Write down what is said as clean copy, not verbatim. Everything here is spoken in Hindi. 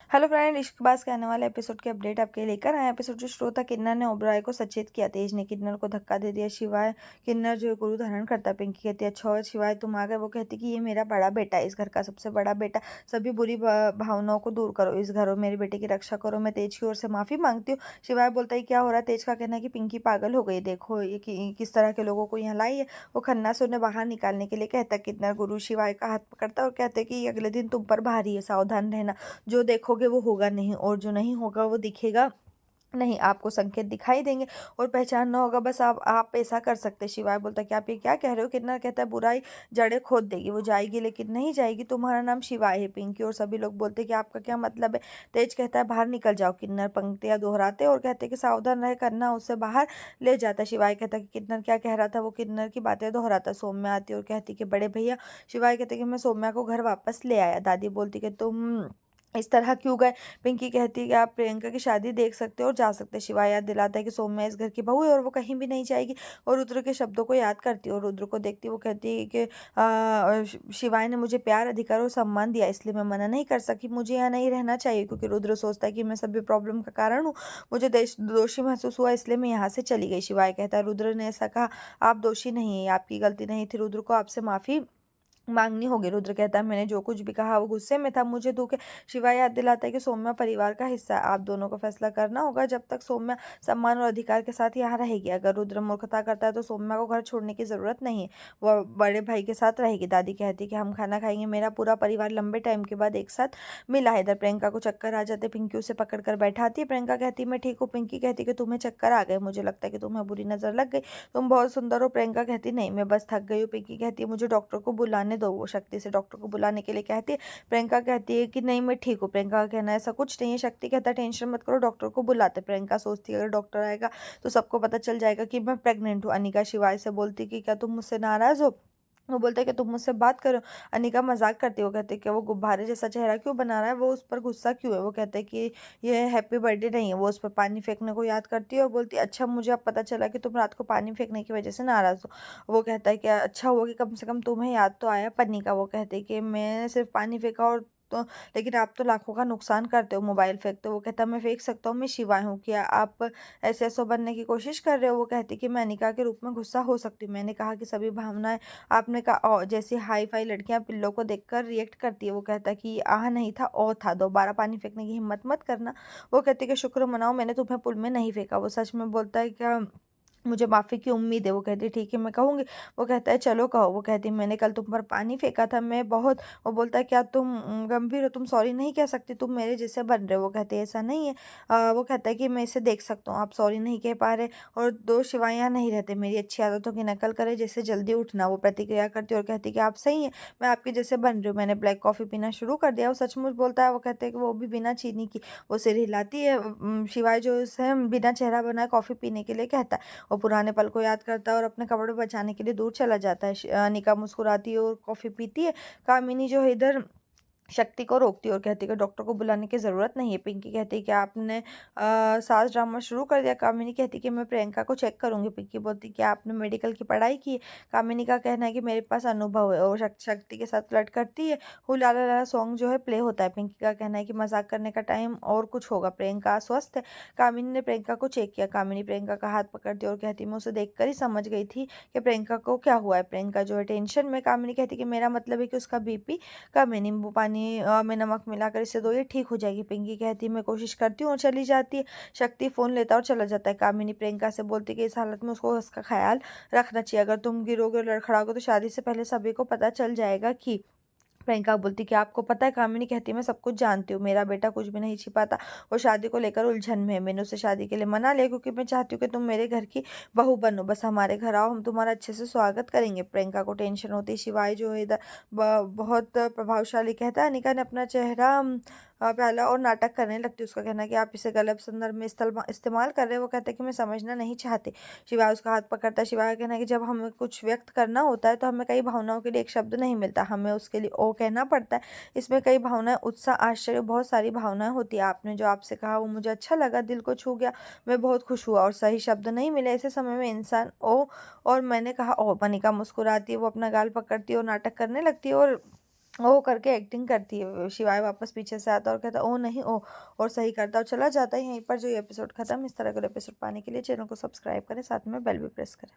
हेलो फ्रेंड, इश्कबाज के आने वाले एपिसोड के अपडेट आपके लिए लेकर आए। एपिसोड जो शुरू था, किन्नर ने ओबराय को सचेत किया। तेज ने किन्नर को धक्का दे दिया। शिवाय किन्नर जो है गुरु धारण करता है। पिंकी कहती है अच्छा हुआ शिवाय तुम आ गए। वो कहती कि ये मेरा बड़ा बेटा है, इस घर का सबसे बड़ा बेटा। सभी बुरी भावनाओं को दूर करो इस घर और मेरे बेटे की रक्षा करो। मैं तेज की ओर से माफी मांगती हूँ। शिवाय बोलता है क्या हो रहा है। तेज का कहना है कि पिंकी पागल हो गई, देखो ये किस तरह के लोगों को यहाँ लाई है। वो खन्ना से उन्हें बाहर निकालने के लिए कहता है। किन्नर गुरु शिवाय का हाथ पकड़ता है और कहते हैं कि अगले दिन तुम पर भारी है, सावधान रहना। जो देखोगे वो होगा नहीं और जो नहीं होगा वो दिखेगा नहीं। आपको संकेत दिखाई देंगे और पहचानना होगा, बस आप ऐसा कर सकते। शिवाय बोलता है कि आप ये क्या कह रहे हो। किन्नर कहता है बुराई जड़ें खोद देगी, वो जाएगी लेकिन नहीं जाएगी। तुम्हारा नाम शिवाय है। पिंकी और सभी लोग बोलते हैं कि आपका क्या मतलब है। तेज कहता है बाहर निकल जाओ। किन्नर पंक्तियां दोहराते और कहते हैं कि सावधान रहे करना उससे बाहर ले जाता है। शिवाय कहता है कि किन्नर क्या कह रहा था। वो किन्नर की बातें दोहराता। सौम्या आती और कहती कि बड़े भैया। शिवाय कहते कि मैं सौम्या को घर वापस ले आया। दादी बोलती कि तुम इस तरह क्यों गए। पिंकी कहती है कि आप प्रियंका की शादी देख सकते हो और जा सकते हैं। शिवाय याद दिलाता है कि सौम्या इस घर की बहू है और वो कहीं भी नहीं जाएगी। और रुद्र के शब्दों को याद करती है और रुद्र को देखती वो कहती है कि शिवाय ने मुझे प्यार, अधिकार और सम्मान दिया, इसलिए मैं मना नहीं कर सकी। मुझे यहाँ नहीं रहना चाहिए क्योंकि रुद्र सोचता है कि मैं सभी प्रॉब्लम का कारण हूँ। मुझे दोषी महसूस हुआ, इसलिए मैं यहाँ से चली गई। शिवाय कहता है रुद्र ने ऐसा कहा। आप दोषी नहीं है, आपकी गलती नहीं थी। रुद्र को आपसे माफी मांगनी होगी। रुद्र कहता है मैंने जो कुछ भी कहा वो गुस्से में था, मुझे दुख है। शिवाय याद दिलाता है कि सौम्या परिवार का हिस्सा है। आप दोनों को फैसला करना होगा जब तक सौम्या सम्मान और अधिकार के साथ यहाँ रहेगी। अगर रुद्र मूर्खता करता है तो सौम्या को घर छोड़ने की जरूरत नहीं है, वो बड़े भाई के साथ रहेगी। दादी कहती है कि हम खाना खाएंगे। मेरा पूरा परिवार लंबे टाइम के बाद एक साथ मिला है। इधर प्रियंका को चक्कर आ जाते। पिंकी उसे पकड़ कर बैठाती है। प्रियंका कहती है मैं ठीक हूँ। पिंकी कहती है कि तुम्हें चक्कर आ गए, मुझे लगता है कि तुम्हें बुरी नजर लग गई, तुम बहुत सुंदर हो। प्रियंका कहती नहीं, मैं बस थक गई हूँ। पिंकी कहती है मुझे डॉक्टर को बुलाने दो। वो शक्ति से डॉक्टर को बुलाने के लिए कहती है। प्रियंका कहती है कि नहीं मैं ठीक हूँ। प्रियंका का कहना है ऐसा कुछ नहीं है। शक्ति कहता है टेंशन मत करो, डॉक्टर को बुलाते। प्रियंका सोचती है अगर डॉक्टर आएगा तो सबको पता चल जाएगा कि मैं प्रेग्नेंट हूँ। अनिका शिवाय से बोलती कि क्या तुम मुझसे नाराज हो। वो बोलते हैं कि तुम मुझसे बात करो। अनिका मजाक करती है। वो कहते हैं कि वो गुब्बारे जैसा चेहरा क्यों बना रहा है, वो उस पर गुस्सा क्यों है। वो कहते हैं कि ये हैप्पी बर्थडे नहीं है। वो उस पर पानी फेंकने को याद करती है और बोलती है अच्छा मुझे अब पता चला कि तुम रात को पानी फेंकने की वजह से नाराज हो। वो कहता है कि अच्छा हुआ कि कम से कम तुम्हें याद तो आया पन्नी का। वो कहते हैं कि मैं सिर्फ पानी फेंका और तो लेकिन आप तो लाखों का नुकसान करते हो, मोबाइल फेंकते हो। वो कहता है मैं फेंक सकता हूँ, मैं शिवाय हूँ, क्या आप ऐसे बनने की कोशिश कर रहे हो। वो कहती कि मैं अनिका के रूप में गुस्सा हो सकती हूँ। मैंने कहा कि सभी भावनाएं आपने कहा जैसी हाई फाई लड़कियां पिल्लों को देखकर रिएक्ट करती है। वो कहता है कि ये आह नहीं था ओ था, दोबारा पानी फेंकने की हिम्मत मत करना। वो कहती है कि शुक्र मनाओ मैंने तुम्हें पुल में नहीं फेंका। वो सच में बोलता है क्या मुझे माफी की उम्मीद है। वो कहती है ठीक है मैं कहूंगी। वो कहता है चलो कहो। वो कहती है मैंने कल तुम पर पानी फेंका था, मैं बहुत। वो बोलता है क्या तुम गंभीर हो, तुम सॉरी नहीं कह सकती, तुम मेरे जैसे बन रहे हो। वो कहते हैं ऐसा नहीं है। वो कहता है कि मैं इसे देख सकता हूँ, आप सॉरी नहीं कह पा रहे और दो शिवाइयाँ नहीं रहते। मेरी अच्छी आदतों की नकल करे जैसे जल्दी उठना। वो प्रतिक्रिया करती है और कहती है कि आप सही है, मैं आपके जैसे बन रही हूँ। मैंने ब्लैक कॉफी पीना शुरू कर दिया। वो सचमुच बोलता है। वो कहते हैं कि वो भी बिना चीनी की। वो सिर हिलाती है। शिवाय जो उसे बिना चेहरा बनाए कॉफी पीने के लिए कहता है। वो पुराने पल को याद करता है और अपने कपड़े बचाने के लिए दूर चला जाता है। अनिका मुस्कुराती है और कॉफी पीती है। कामिनी जो है इधर शक्ति को रोकती है और कहती है कि डॉक्टर को बुलाने की ज़रूरत नहीं है। पिंकी कहती है कि आपने सास ड्रामा शुरू कर दिया। कामिनी कहती है कि मैं प्रियंका को चेक करूंगी। पिंकी बोलती है कि आपने मेडिकल की पढ़ाई की है। कामिनी का कहना है कि मेरे पास अनुभव है और शक्ति के साथ फ्लर्ट करती है। हु लाला लाला सॉन्ग जो है प्ले होता है। पिंकी का कहना है कि मजाक करने का टाइम और कुछ होगा। प्रियंका अस्वस्थ है। कामिनी ने प्रियंका को चेक किया। कामिनी प्रियंका का हाथ पकड़ती है और कहती है मैं उसे देखकर ही समझ गई थी कि प्रियंका को क्या हुआ है। प्रियंका जो है टेंशन में। कामिनी कहती है कि मेरा मतलब है कि उसका बीपी कम है, नींबू पानी में नमक मिलाकर इसे दो, ये ठीक हो जाएगी। पिंकी कहती है मैं कोशिश करती हूँ और चली जाती है। शक्ति फोन लेता और चला जाता है। कामिनी प्रियंका से बोलती है कि इस हालत में उसको उसका ख्याल रखना चाहिए, अगर तुम गिरोगे और लड़खड़ाओगे तो शादी से पहले सभी को पता चल जाएगा कि। प्रियंका बोलती कि आपको पता है। कामिनी कहती मैं सब कुछ जानती हूँ, मेरा बेटा कुछ भी नहीं छिपाता। वो शादी को लेकर उलझन में है। मैंने उसे शादी के लिए मना लिया क्योंकि मैं चाहती हूँ कि तुम मेरे घर की बहू बनो, बस हमारे घर आओ, हम तुम्हारा अच्छे से स्वागत करेंगे। प्रियंका को टेंशन होती है। शिवाय जो है इधर बहुत प्रभावशाली कहता है। अनिका ने अपना चेहरा पहला और नाटक करने लगती है। उसका कहना है कि आप इसे गलत संदर्भ में इस्तेमाल कर रहे हैं। वो कहते हैं कि मैं समझना नहीं चाहती। शिवाय उसका हाथ पकड़ता है। शिवाय का कहना है कि जब हमें कुछ व्यक्त करना होता है तो हमें कई भावनाओं के लिए एक शब्द नहीं मिलता, हमें उसके लिए ओ कहना पड़ता है। इसमें कई भावनाएं, उत्साह, आश्चर्य, बहुत सारी भावनाएं होती है। आपने जो आपसे कहा वो मुझे अच्छा लगा, दिल को छू गया, मैं बहुत खुश हुआ और सही शब्द नहीं मिले। ऐसे समय में इंसान ओ और मैंने कहा ओ। मनिका मुस्कुराती है। वो अपना गाल पकड़ती है और नाटक करने लगती है और ओ करके एक्टिंग करती है। शिवाय वापस पीछे से आता है और कहता है ओ नहीं ओ, और सही करता है और चला जाता है। यहीं पर जो ये एपिसोड खत्म। इस तरह के एपिसोड पाने के लिए चैनल को सब्सक्राइब करें, साथ में बेल भी प्रेस करें।